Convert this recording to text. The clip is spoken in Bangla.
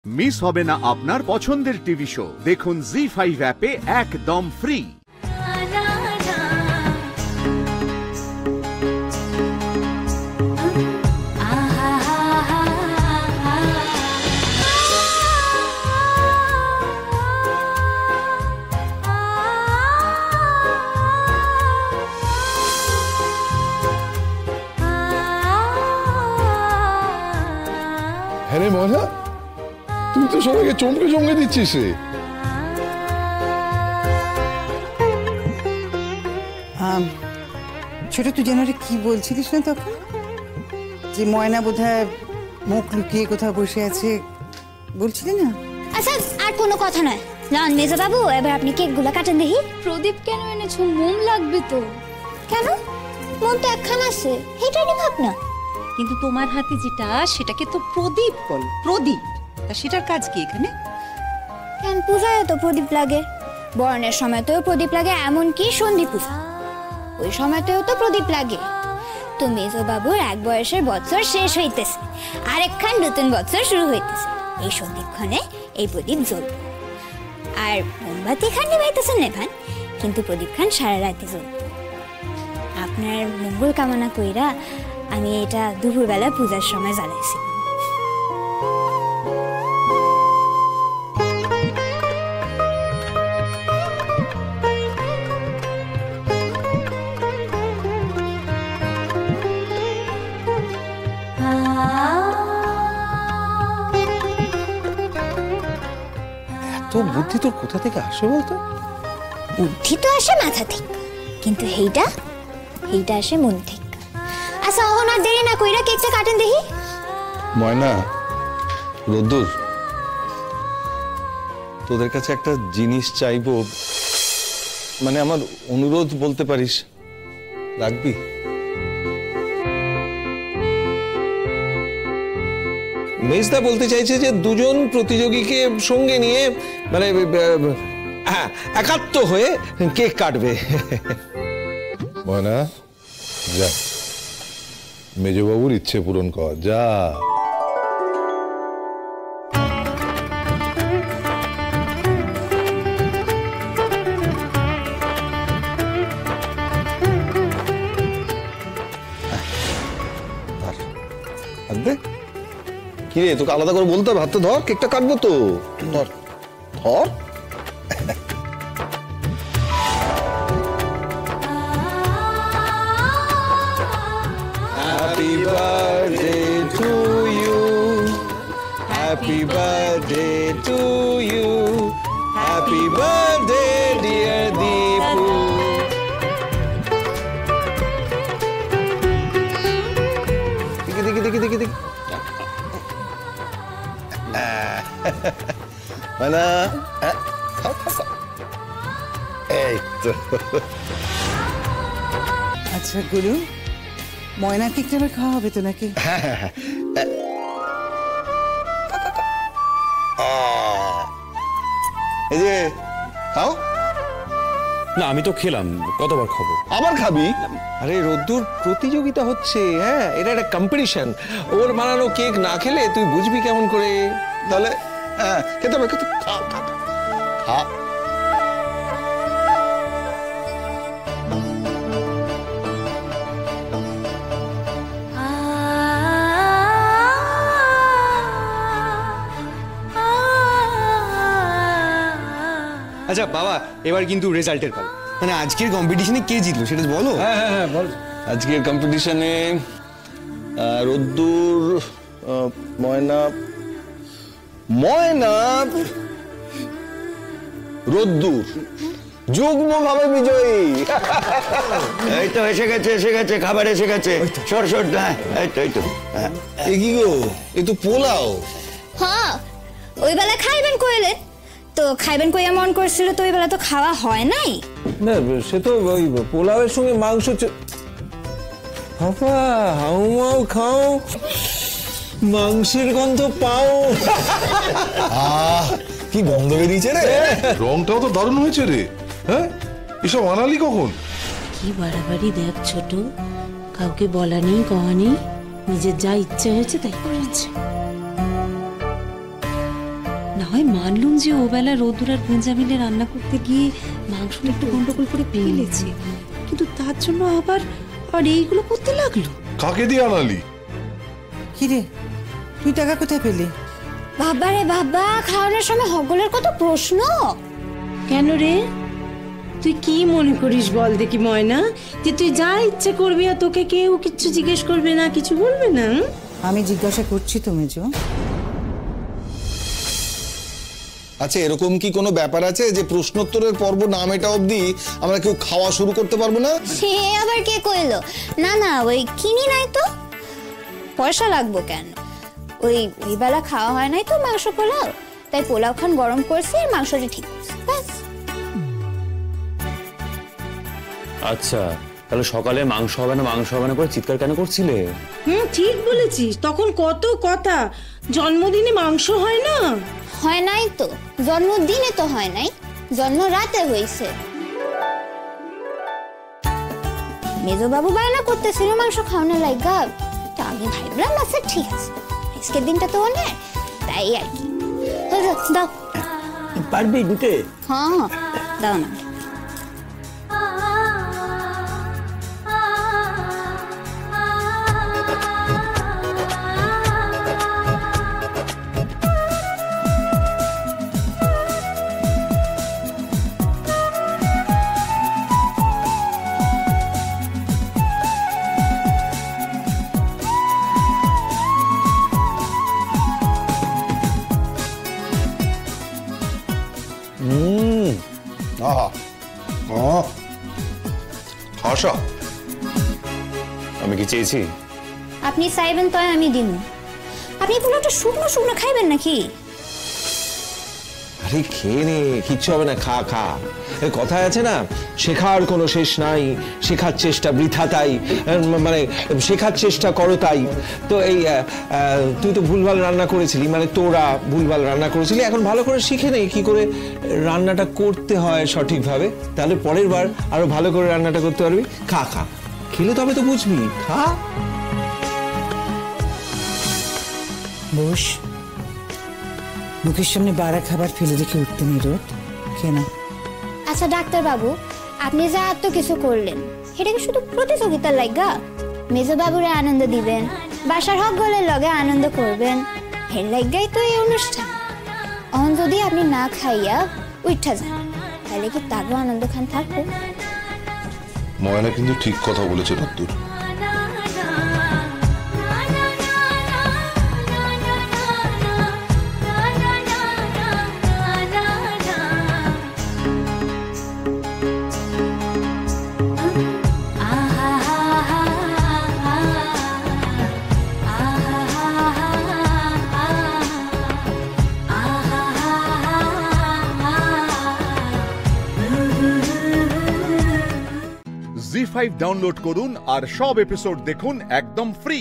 মিস হবে না আপনার পছন্দের টিভি শো। দেখুন জি5 অ্যাপে একদম ফ্রি। হ্যাঁ রে ময়না, তুই তো সবাইকে চমকে চমকে দিচ্ছিস রে। ছোট, তুই যেন কি বলছিলিস না তখন, যে ময়না বোধহয় মুখ লুকিয়ে কোথাও বসে আছে বলছিলি না? আচ্ছা, আর কোনো কথা নয়। লন মেজো বাবু, এবার আপনি কেকগুলো কাটেন দেখি। প্রদীপ কেন এনেছো? মোম লাগবে তো। কেন? মোম তো একখান আছে, এটারই ভাবনা। কিন্তু তোমার হাতে যেটা, সেটাকে তো প্রদীপ বল। প্রদীপ, তা সেটার কাজ কি এখানে? কেন, পূজায় তো প্রদীপ লাগে, বরণের সময়তেও প্রদীপ লাগে, এমনকি সন্ধি পূজা ওই সময়তেও তো প্রদীপ লাগে। তো মেজো বাবুর এক বয়সের বছর শেষ হইতেছে, আরেকখান নতুন বছর শুরু হইতেছে। এই সন্ধিক্ষণে এই প্রদীপ জ্বলবে। আর মোমবাতি খান নিভাইতেছেন নেভান, কিন্তু প্রদীপ খান সারা রাতে জ্বলবে। আপনার মঙ্গল কামনা কইরা আমি এটা দুপুরবেলা পূজার সময় জ্বালাইছি। এত বুদ্ধি তোর কোথা থেকে আসে বলতো? বুদ্ধি তো আসে মাথা থেকে, কিন্তু এইটা আসে মন থেকে। আচ্ছা, এখন আর দেরি না কইরা কেকটা কাটেন দেখি। ময়না, রোদ্দুর, তোদের কাছে একটা জিনিস চাইবো, মানে আমার অনুরোধ বলতে পারিস, রাখবি? মেজদা বলতে চাইছে যে দুজন প্রতিযোগীকে সঙ্গে নিয়ে, মানে একাত্ম হয়ে কেক কাটবে। ময়না, যা মেজবাবুর ইচ্ছে পূরণ কর, যা। কি রে, তোকে আলাদা করে বলতে হবে? হাতে ধর, কেকটা কাটবো তো। ধর ধর। Happy birthday to you, happy birthday to you, happy birthday dear Deepu. দেখি মানে এই তো। আচ্ছা গুরু, ময়না কেকটা আবার খাওয়া হবে তো নাকি? এই যে খাও না। আমি তো খেলাম, কতবার খাবো? আবার খাবি? আরে রোদ্দুর, প্রতিযোগিতা হচ্ছে, হ্যাঁ, এটা একটা কম্পিটিশন। ওর বানানো কেক না খেলে তুই বুঝবি কেমন করে? তাহলে হ্যাঁ, খেতে হবে, খেতে। খা খা খা। আচ্ছা বাবা, এবার কিন্তু রেজাল্টের পালা। মানে আজকের কম্পিটিশনে কে জিতলো সেটা বলো। হ্যাঁ হ্যাঁ হ্যাঁ, বল। আজকের কম্পিটিশনে রোদ্দুর, ময়না, রোদ্দুর যুগ্মভাবে বিজয়ী। এই তো এসে গেছে, খাবার এসে গেছে। সর এই তো। এ কি গো, এ তো পোলাও। হ্যাঁ, ওই বেলা খাইবেন কইলেন তো, খাইবেন কইয়া মন করছিল, তো ওই বেলা তো খাওয়া হয় নাই। না, সে তো ওই পোলাওয়ের সঙ্গে মাংস। বাবা, হাউমাউ খাও, মাংসের গন্ধ পাও। কি গন্ধ বেরিয়েছে রে! রংটাও তো দারুণ হয়েছে রে। হ্যাঁ, এসব আনালি কখন? কি বাড়াবাড়ি দেখ ছোট, কাউকে বলা নেই, কওয়া নেই, নিজের যা ইচ্ছে হয়েছে তাই করেছে। না হয় মানলুম যে ও বেলা রোদ্দুর আর বেঞ্জামিনে রান্না করতে গিয়ে মাংসটা একটু গন্ডগোল করে ফেলেছে, কিন্তু তার জন্য আবার এইগুলো করতে লাগলো। কাকে দিয়ে আনালি? কিরে তুই টাকা কোথায় পেলি? বাবা রে বাবা, খাওয়ানোর সময় হগলের কত প্রশ্ন। কেন রে, তুই কি মনে করিস বল দেখি ময়না, যে তুই যা ইচ্ছে করবি আর তোকে কেউ কিচ্ছু জিজ্ঞেস করবে না, কিছু বলবে না? আমি জিজ্ঞাসা করছি তো মেজো। আচ্ছা, এরকম কি কোনো ব্যাপার আছে যে প্রশ্নোত্তরের পর্ব না মেটা অবধি আমরা কেউ খাওয়া শুরু করতে পারবো না? সে আবার কে কইলো? না না, ওই কিনি নাই তো, পয়সা লাগবো কেন? ওই বেলা খাওয়া হয় নাই তো মাংস পোলাও, তাই পোলাও খান গরম করছি আর মাংসটা ঠিক করছি, ব্যাস। আচ্ছা, তাহলে সকালে মাংস হবে না করে চিৎকার কেন করছিলে? ঠিক বলেছিস, তখন কত কথা, জন্মদিনে মাংস হয় না? হয় নাই তো, জন্মদিনে তো হয় নাই, জন্ম রাতে হয়েছে। মেজো বাবু বায়না করতেছিল মাংস খাওয়ানোর লাগা, তো আমি ভাবলাম আচ্ছা ঠিক আছে, আজকের দিনটা তো অনেক, তাই আর কি। দাও, পারবি দিতে? হ্যাঁ দাও না। আশা, আমি কি চেয়েছি? আপনি চাইবেন তো আমি দিব। আপনি পুরোটা শুকনো শুকনো খাইবেন নাকি? আরে খেয়ে নে, কিচ্ছু হবে না, খা খা। কথায় আছে না, শেখার কোনো শেষ নাই, শেখার চেষ্টা বৃথা তাই, মানে শেখার চেষ্টা করো তাই। তো এই তুই তো ভুলভাল রান্না করেছিলি, মানে তোরা ভুলভাল রান্না করেছিলি, এখন ভালো করে শিখে নে কি করে রান্নাটা করতে হয় সঠিকভাবে, তাহলে পরের বার আরো ভালো করে রান্নাটা করতে পারবি। খা খা, খেলে তবে তো বুঝবি, খা। বস, মুখের সামনে বাড়া খাবার ফেলে রেখে উঠতে নেই রোদ কেন? আচ্ছা ডাক্তার বাবু, আপনি যা এত কিছু করলেন, এটা কি শুধু প্রতিযোগিতার লাগা? মেজো বাবুরে আনন্দ দিবেন, বাসার হক গলের লগে আনন্দ করবেন, এর লাগাই তো এই অনুষ্ঠান। অন যদি আপনি না খাইয়া উঠা যান, তাহলে কি তাগো আনন্দ খান থাকবো? ময়না কিন্তু ঠিক কথা বলেছে রত্তুর। জি5 ডাউনলোড করুন আর সব এপিসোড দেখুন একদম ফ্রি।